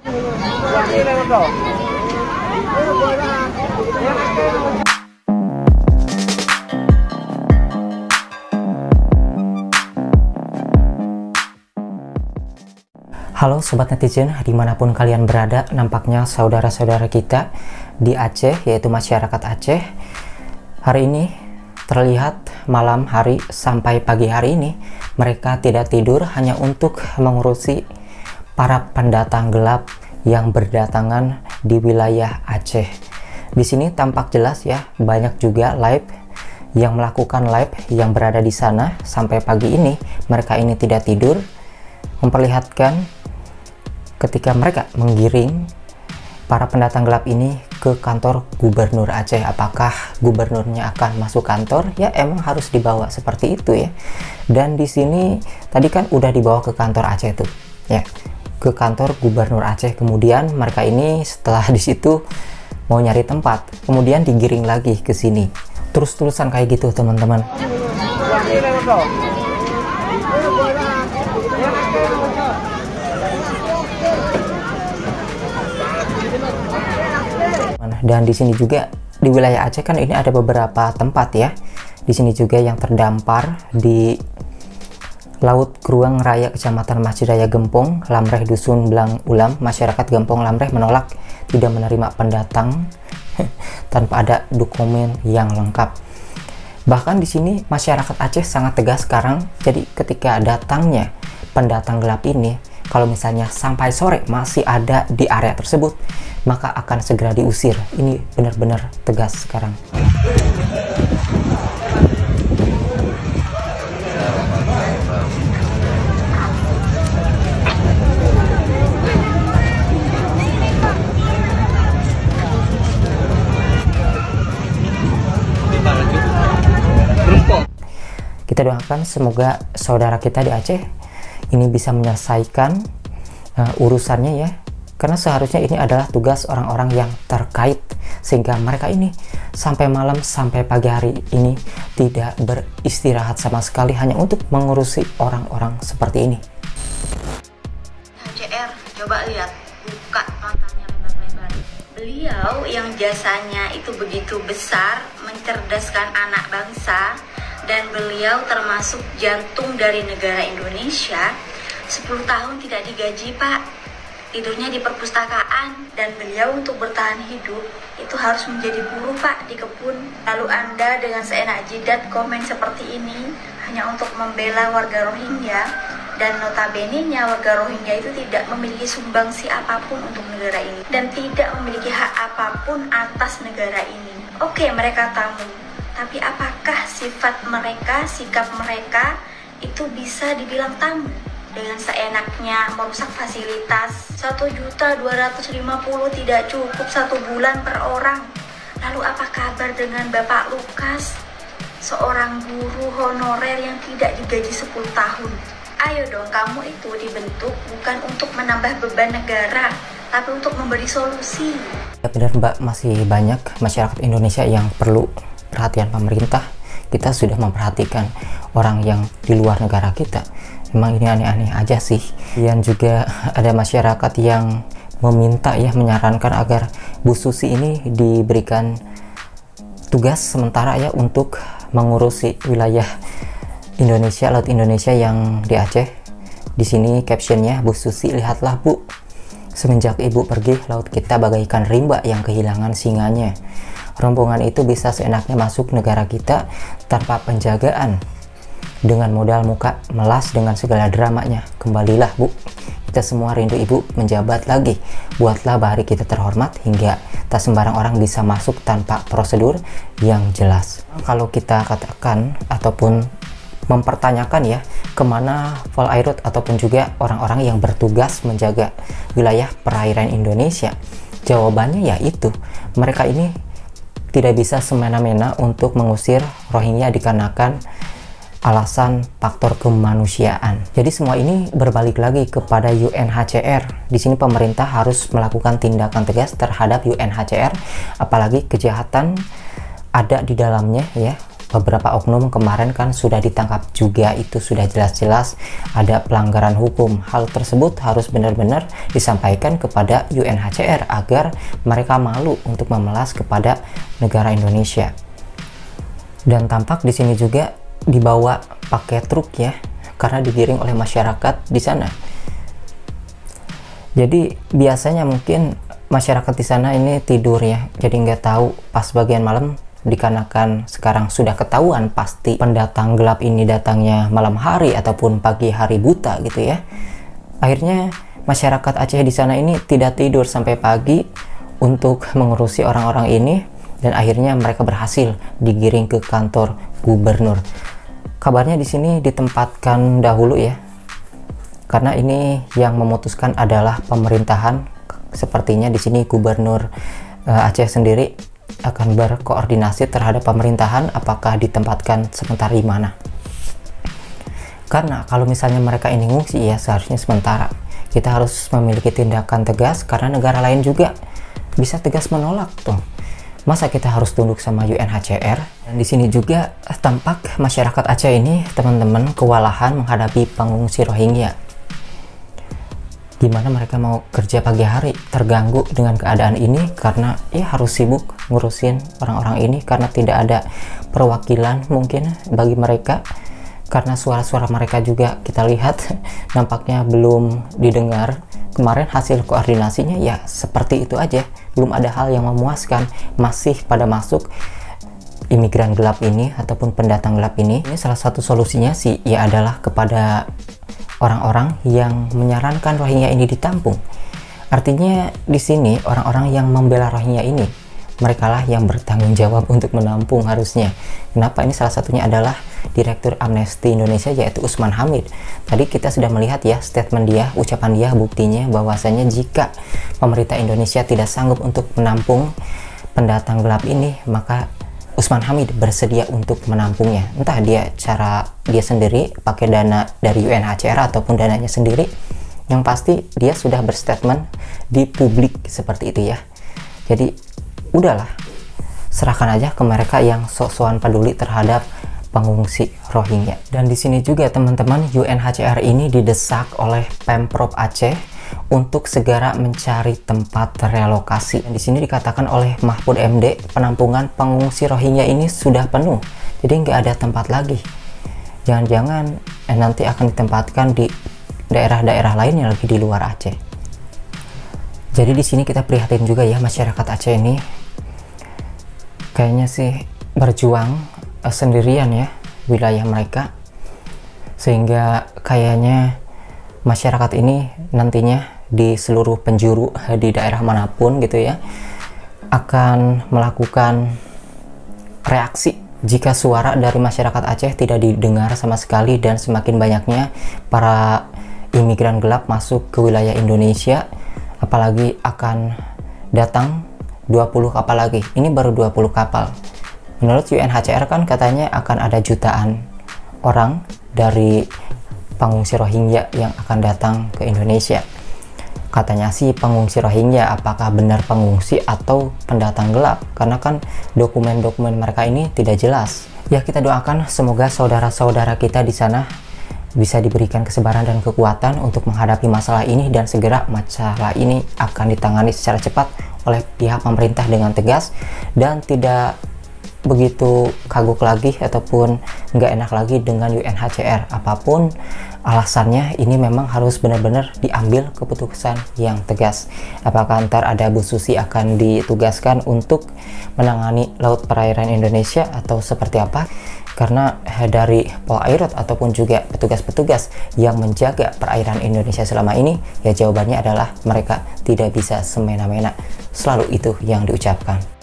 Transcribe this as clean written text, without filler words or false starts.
Halo sobat netizen, dimanapun kalian berada, nampaknya saudara-saudara kita di Aceh, yaitu masyarakat Aceh, hari ini terlihat malam hari sampai pagi hari ini mereka tidak tidur hanya untuk mengurusi para pendatang gelap yang berdatangan di wilayah Aceh. Di sini tampak jelas ya, banyak juga live yang melakukan live yang berada di sana sampai pagi ini. Mereka ini tidak tidur, memperlihatkan ketika mereka menggiring para pendatang gelap ini ke kantor gubernur Aceh. Apakah gubernurnya akan masuk kantor? Ya emang harus dibawa seperti itu ya. Dan di sini tadi kan udah dibawa ke kantor Aceh tuh ya, ke kantor gubernur Aceh. Kemudian mereka ini setelah di situ mau nyari tempat, kemudian digiring lagi ke sini. Terus-terusan kayak gitu teman-teman. Dan di sini juga di wilayah Aceh kan ini ada beberapa tempat ya. Di sini juga yang terdampar di Laut Krueng Raya, Kecamatan Masjid Raya Gempong, Lamreh, Dusun Belang Ulam. Masyarakat Gempong Lamreh menolak tidak menerima pendatang tanpa ada dokumen yang lengkap. Bahkan di sini masyarakat Aceh sangat tegas sekarang. Jadi ketika datangnya pendatang gelap ini, kalau misalnya sampai sore masih ada di area tersebut, maka akan segera diusir. Ini benar-benar tegas sekarang. Kita doakan semoga saudara kita di Aceh ini bisa menyelesaikan urusannya ya, karena seharusnya ini adalah tugas orang-orang yang terkait, sehingga mereka ini sampai malam sampai pagi hari ini tidak beristirahat sama sekali hanya untuk mengurusi orang-orang seperti ini. HCR, coba lihat, buka matanya lebar-lebar. Beliau yang jasanya itu begitu besar mencerdaskan anak bangsa, dan beliau termasuk jantung dari negara Indonesia. 10 tahun tidak digaji Pak, tidurnya di perpustakaan, dan beliau untuk bertahan hidup itu harus menjadi buruh Pak di kebun. Lalu Anda dengan seenak jidat komen seperti ini hanya untuk membela warga Rohingya, dan notabene-nya warga Rohingya itu tidak memiliki sumbangsi apapun untuk negara ini dan tidak memiliki hak apapun atas negara ini. Oke, mereka tamu, tapi apakah sifat mereka, sikap mereka itu bisa dibilang tamu? Dengan seenaknya merusak fasilitas. 1.250.000 tidak cukup 1 bulan per orang. Lalu apa kabar dengan Bapak Lukas, seorang guru honorer yang tidak digaji 10 tahun? Ayo dong, kamu itu dibentuk bukan untuk menambah beban negara, tapi untuk memberi solusi. Ya benar Mbak, masih banyak masyarakat Indonesia yang perlu perhatian pemerintah. Kita sudah memperhatikan orang yang di luar negara kita. Memang ini aneh-aneh aja sih. Dan juga ada masyarakat yang meminta ya, menyarankan agar Bu Susi ini diberikan tugas sementara ya untuk mengurusi wilayah Indonesia, Laut Indonesia yang di Aceh. Di sini captionnya, Bu Susi, lihatlah Bu, semenjak Ibu pergi, laut kita bagaikan rimba yang kehilangan singanya. Rombongan itu bisa seenaknya masuk negara kita tanpa penjagaan, dengan modal muka melas dengan segala dramanya. Kembalilah Bu, kita semua rindu Ibu menjabat lagi. Buatlah bahari kita terhormat hingga tak sembarang orang bisa masuk tanpa prosedur yang jelas. Kalau kita katakan ataupun mempertanyakan ya, kemana Polairut ataupun juga orang-orang yang bertugas menjaga wilayah perairan Indonesia, jawabannya yaitu mereka ini tidak bisa semena-mena untuk mengusir Rohingya dikarenakan alasan faktor kemanusiaan. Jadi semua ini berbalik lagi kepada UNHCR. Di sini pemerintah harus melakukan tindakan tegas terhadap UNHCR, apalagi kejahatan ada di dalamnya ya. beberapa oknum kemarin kan sudah ditangkap juga, itu sudah jelas-jelas ada pelanggaran hukum. Hal tersebut harus benar-benar disampaikan kepada UNHCR agar mereka malu untuk memelas kepada negara Indonesia. Dan tampak di sini juga dibawa pakai truk ya, karena digiring oleh masyarakat di sana. Jadi biasanya mungkin masyarakat di sana ini tidur ya, jadi nggak tahu pas bagian malam, dikarenakan sekarang sudah ketahuan pasti pendatang gelap ini datangnya malam hari ataupun pagi hari buta gitu ya. Akhirnya masyarakat Aceh di sana ini tidak tidur sampai pagi untuk mengurusi orang-orang ini, dan akhirnya mereka berhasil digiring ke kantor gubernur. Kabarnya di sini ditempatkan dahulu ya, karena ini yang memutuskan adalah pemerintahan. Sepertinya di sini gubernur Aceh sendiri akan berkoordinasi terhadap pemerintahan apakah ditempatkan sementara di mana. Karena kalau misalnya mereka ini ngungsi ya seharusnya sementara. Kita harus memiliki tindakan tegas karena negara lain juga bisa tegas menolak tuh. Masa kita harus tunduk sama UNHCR? Dan di sini juga tampak masyarakat Aceh ini teman-teman kewalahan menghadapi pengungsi Rohingya. Gimana mereka mau kerja pagi hari, terganggu dengan keadaan ini karena ya harus sibuk ngurusin orang-orang ini karena tidak ada perwakilan mungkin bagi mereka, karena suara-suara mereka juga kita lihat nampaknya belum didengar. Kemarin hasil koordinasinya ya seperti itu aja, belum ada hal yang memuaskan, masih pada masuk imigran gelap ini ataupun pendatang gelap ini. Ini salah satu solusinya sih ya adalah kepada orang-orang yang menyarankan Rohingya ini ditampung. Artinya di sini orang-orang yang membela Rohingya ini, merekalah yang bertanggung jawab untuk menampung harusnya. Kenapa? Ini salah satunya adalah Direktur Amnesty Indonesia yaitu Usman Hamid. Tadi kita sudah melihat ya statement dia, ucapan dia, buktinya bahwasanya jika pemerintah Indonesia tidak sanggup untuk menampung pendatang gelap ini, maka Usman Hamid bersedia untuk menampungnya. Entah cara dia sendiri pakai dana dari UNHCR ataupun dananya sendiri. Yang pasti dia sudah berstatement di publik seperti itu ya. Jadi udahlah, serahkan aja ke mereka yang sok-sokan peduli terhadap pengungsi Rohingya. Dan di sini juga teman-teman, UNHCR ini didesak oleh Pemprov Aceh untuk segera mencari tempat relokasi. Dan di sini dikatakan oleh Mahfud MD, penampungan pengungsi Rohingya ini sudah penuh, jadi nggak ada tempat lagi. Jangan-jangan nanti akan ditempatkan di daerah-daerah lain yang lagi di luar Aceh. Jadi di sini kita prihatin juga ya, masyarakat Aceh ini kayaknya sih berjuang sendirian ya wilayah mereka, sehingga kayaknya masyarakat ini nantinya di seluruh penjuru di daerah manapun gitu ya akan melakukan reaksi jika suara dari masyarakat Aceh tidak didengar sama sekali, dan semakin banyaknya para imigran gelap masuk ke wilayah Indonesia, apalagi akan datang 20 kapal lagi. Ini baru 20 kapal. Menurut UNHCR kan katanya akan ada jutaan orang dari pengungsi Rohingya yang akan datang ke Indonesia. Katanya sih pengungsi Rohingya, apakah benar pengungsi atau pendatang gelap? Karena kan dokumen-dokumen mereka ini tidak jelas. Ya kita doakan semoga saudara-saudara kita di sana bisa diberikan kesabaran dan kekuatan untuk menghadapi masalah ini, dan segera masalah ini akan ditangani secara cepat oleh pihak pemerintah dengan tegas dan tidak begitu kagok lagi ataupun nggak enak lagi dengan UNHCR. Apapun alasannya, ini memang harus benar-benar diambil keputusan yang tegas. Apakah ntar ada Bu Susi akan ditugaskan untuk menangani laut perairan Indonesia atau seperti apa? Karena dari Polairut ataupun juga petugas-petugas yang menjaga perairan Indonesia selama ini, ya jawabannya adalah mereka tidak bisa semena-mena. Selalu itu yang diucapkan.